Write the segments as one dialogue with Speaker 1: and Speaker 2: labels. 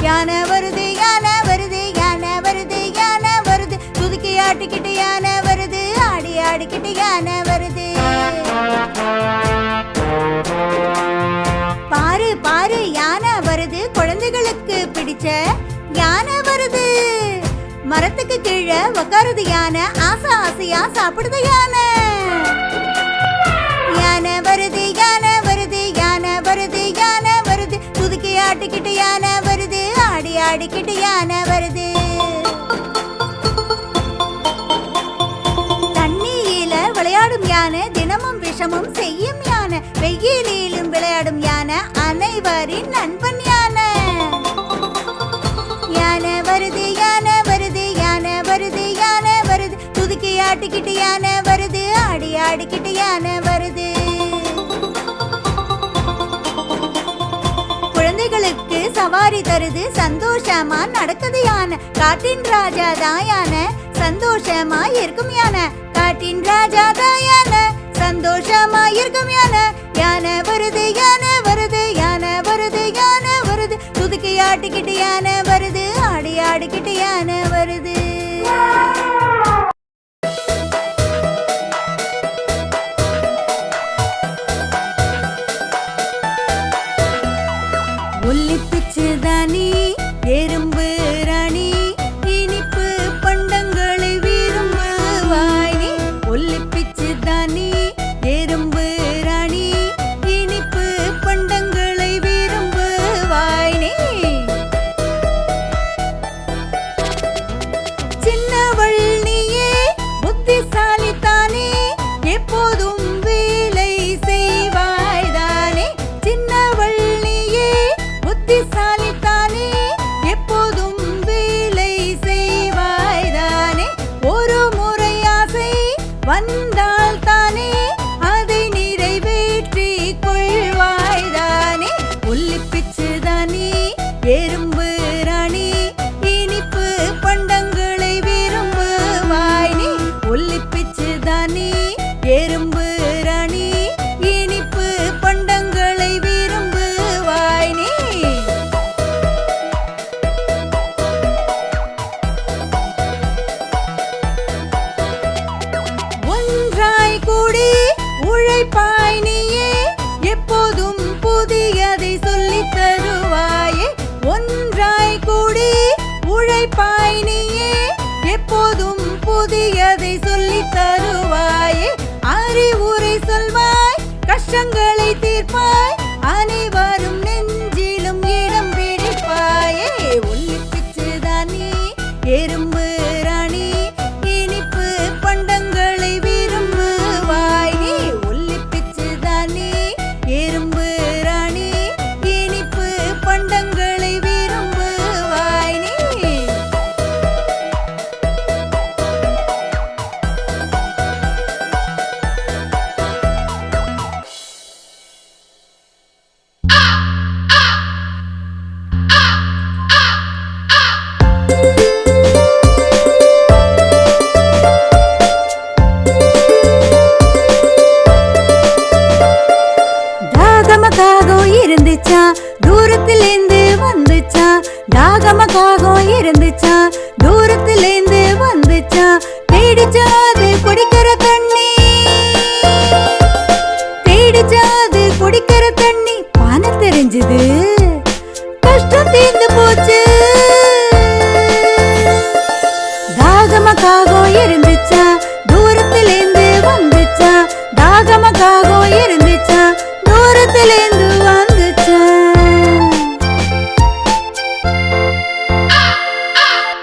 Speaker 1: யானை வருது யானை வருது யானை வருது யானை வருது துதுக்கி ஆட்டிக்கிட்டு யானை வருது ஆடி ஆடிக்கிட்டு யானை வருது. பாரு பாரு யானை வருது குழந்தைகளுக்கு பிடிச்ச யானை வருது. மரத்துக்கு கீழே உக்காருது யானை ஆசை ஆசையா சாப்பிடுது யானை. யானை வருது யானை வருது யானை வருது யானை வருது துதுக்கி ஆட்டிக்கிட்டு யானை வருது ஆடி ஆடிக்கிட்டு யானை வருது. தண்ணியில விளையாடும் யானை தினமும் விஷமும் செய்யும் யானை. வெயிலிலும் விளையாடும் யானை அனைவரின் நண்பன் யானை. யானை வருது யானை வருது யானை வருது யானை வருது துதுக்கி ஆட்டிக்கிட்டு யானை வருது ஆடி ஆடிக்கிட்டு யானை வருது. குழந்தைகளுக்கு சவாரி தருது சந்தோஷமா நடக்குது யானை. காட்டின் ராஜா தான் யானை சந்தோஷமா இருக்கும் யானை. காட்டின் ராஜா தான் யானை சந்தோஷமா இருக்கும் யானை. யானை வருது யானை வருது யானை வருது யானை வருது துதுக்கி ஆட்டிக்கிட்டு யானை வருது ஆடி ஆடிக்கிட்டு யானை வருது. ஒல்லிப்பிச்சு தானி எறும்பு ராணி இனிப்பு பண்டங்களை விரும்பு வாணி. ஒல்லிப்பிச்சு தானி எறும்பு ராணி இனிப்பு பண்டங்களை விரும்பு வாணி. படைப்பாய் நீயே, எப்போதும் புதியதை சொல்லி தருவாயே. அறிவுரை சொல்வாய், கஷ்டங்களை தீர்ப்பாய், அனைவரும் நெஞ்சிலும் இடம் பிடிப்பாயே. ஒல்லி பிச்சுதான் நீ எறும்பு ராணி, இனிப்பு பண்டங்களை விரும்புவாய் நீ. ஒல்லி பிச்சுதான் நீ எறும்பு ராணி, இனிப்பு பண்டங்களை விரும்புவாய் நீ. தாகமக்காகம் இருந்துச்சா, தூரத்திலேந்து வந்துச்சா. தாகமக்காகம் இருந்துச்சா, தூரத்திலேந்து வந்துச்சா. தேடிச்சா அது குடிக்கிற தண்ணி, தேடிச்சா அது குடிக்கிற தண்ணி. பானை தெரிஞ்சது, கஷ்டம் தீர்ந்து போச்சு. தாகமக்காகம் இருந்துச்சா, தூரத்திலேந்து வந்துச்சா. தாகமக்காகம் இருந்துச்சா, தூரத்திலேந்து வந்துச்சா.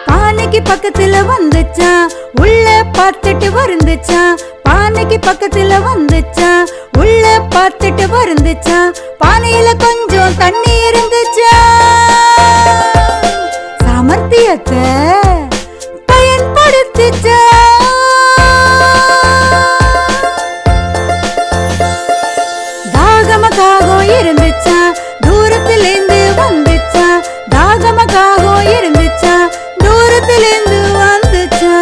Speaker 1: பானைக்கு பக்கத்துல வந்துச்சா, உள்ள பார்த்துட்டு வருந்துச்சா. பானைக்கு பக்கத்துல வந்துச்சா, உள்ள பார்த்துட்டு வருந்துச்சா. பானையில கொஞ்சம் தண்ணி இருந்துச்சா. சாமர்த்தியத்தை பயன்படுத்திச்சா. தாகமக்காகம் இருந்துச்சா, தூரத்திலேந்து வந்துச்சா. தாகமக்காகம் இருந்துச்சா, தூரத்திலேந்து வந்துச்சா.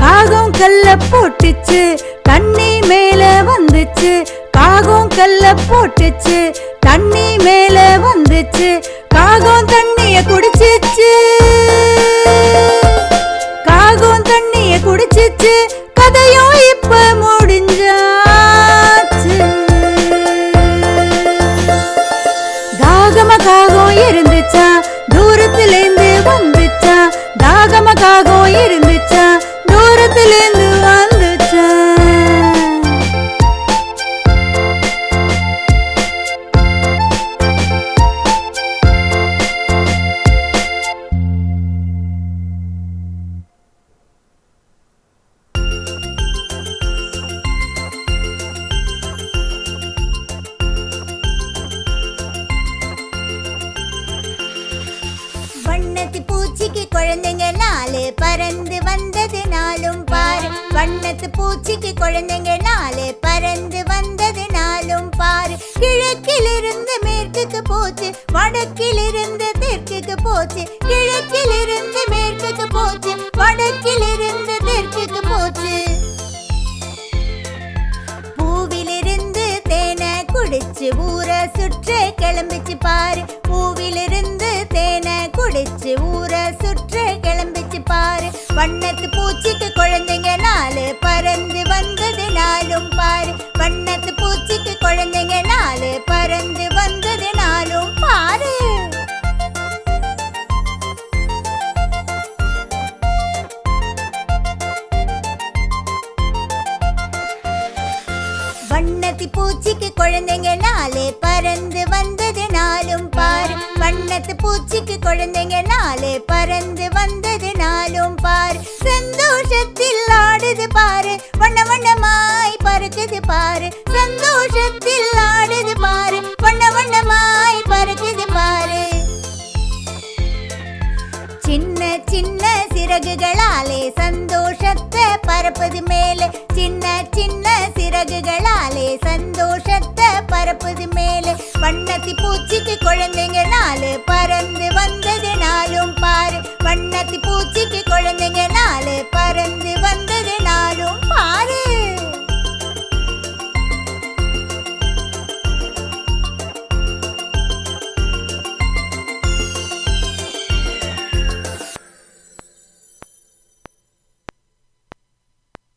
Speaker 1: காகம் கல்ல போட்டுச்சு, தண்ணி மேல வந்துச்சு. காகம் கல்ல போட்டுச்சு, தண்ணி மேல வந்துச்சு. காகம் தண்ணிய குடிச்சிச்சு, காகம் தண்ணிய குடிச்சிச்சு. கதையும் இப்ப முடிஞ்சாச்சு. தாகமக்காகம் இருந்துச்சா, தூரத்திலேந்து வந்துச்சா. தாகமக்காகம் இருந்துச்சா, தூரத்திலேந்து வந்துச்சா. வண்ணத்து பூச்சிக்கு குழந்தைங்க நாலு, பறந்து வந்தது நாளும் பாரு. வண்ணத்து பூச்சிக்கு குழந்தைங்க நாலு, பறந்து வந்தது நாளும் பாரு. கிழக்கிலிருந்து மேற்குக்கு போச்சு, வடக்கிலிருந்து தெற்குக்கு போச்சு. கிழக்கிலிருந்து மேற்குக்கு போச்சு, வடக்கிலிருந்து தெற்குக்கு போச்சு. பூவிலிருந்து தேனை குடிச்சு ஊர சுற்ற கிளம்பிச்சு பாரு. பூவிலிருந்து தேனை குடிச்சு ஊர சுற்ற கிளம்பிச்சு பாரு. வண்ணத்து பூச்சிக்கு குழந்தைங்க நாலு, பறந்து வந்தது நாளும் பாரு. வண்ணத்து பூச்சிக்கு குழந்தைங்க நாலு, பறந்து வந்தது நாளும் பாரு. வண்ணத்து பூச்சிக்கு குழந்தைங்க நாலு, பறந்து வந்தது நாளும் பாரு. வண்ணத்து பூச்சிக்கு குழந்தைங்க நாலு, பறந்து வந்தது நாளும் பாரு. சந்தோஷத்தில் ஆடுது பாரு, வண்ண வண்ணமாய் பறக்குது பாரு. சந்தோஷத்தில் ஆடுது பாரு, வண்ண வண்ணமாய் பறக்குது பாரு. சின்ன சின்ன சிறகுகளாலே சந்தோஷத்தை பறப்பது மேலே. சின்ன சின்ன சிறகுகளாலே சந்தோஷத்தை பறப்பது மேலே. வண்ணத்தி பூச்சிக்கு குழந்தைங்க நாலு, பறந்து வந்தது நாளும் பாரு. வண்ணத்தி பூச்சிக்கு குழந்தைங்க நாலு, பறந்து